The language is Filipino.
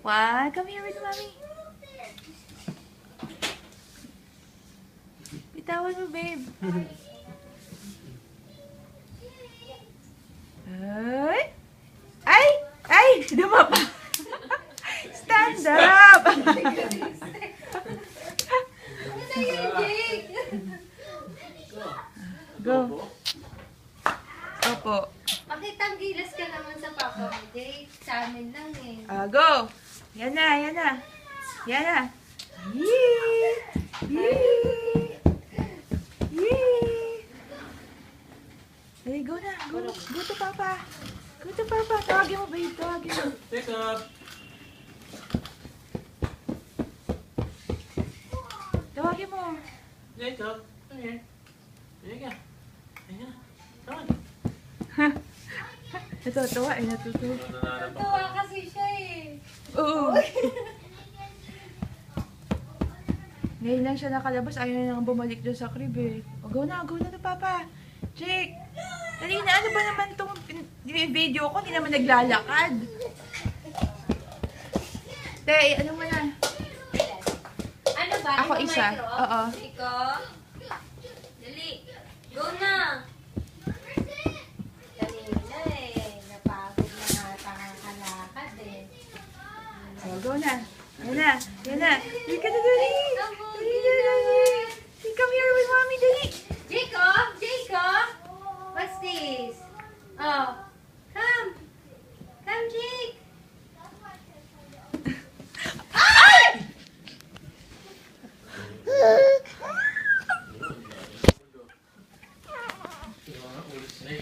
One, come here with mommy. Bitawan mo, babe. Ay! Ay! Ay! Dumapa! Stand up! Go. Opo. Pakitang gilas ka naman sa papa mo, Jake. Sa amin lang eh. Go. Yan na, yan na. Yan na. Yee! Yee! Yee! Hey, go na. Go. Go to papa. Go to papa. Tawagin mo, babe. Tawagin mo. Take up. Tawagin mo. Jacob, come here. There you go. There you go. Come on. Natutuwa eh, natutuwa. Natuwa kasi siya eh. Oo. Ngayon lang siya nakalabas, ayaw na nang bumalik doon sa crib eh. O, go na to papa. Jake, dali na, ano ba naman itong video ko? Hindi naman naglalakad. Te, ano mo na? Ano ba? Ako Yung isa. micro? Oo. Ikaw? Dali. Go na. Kanina eh. Napagod na nga tangakalakad eh. O, go na. Yan na. Yan na. Yan ka na dali.